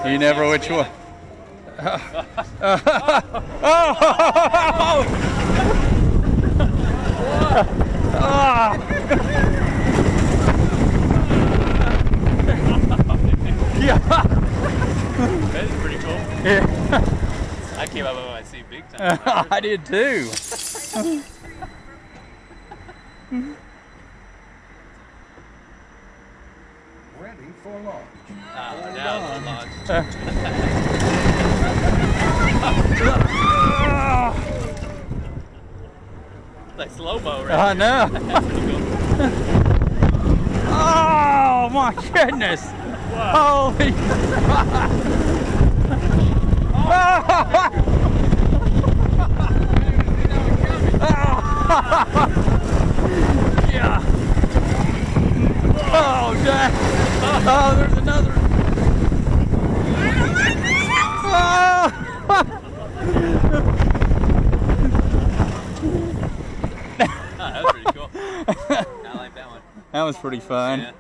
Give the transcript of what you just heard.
You never which one. Yeah. That is pretty cool. Yeah. I came up with my seat big time. I did too. Ready for launch. Now it's launch. Like slow-mo, right? I know. That's pretty cool. Oh my goodness. Wow. Holy yeah. Oh, Jack. Oh, there's another. Oh. That was pretty cool. I like that one. That was pretty fun. Yeah.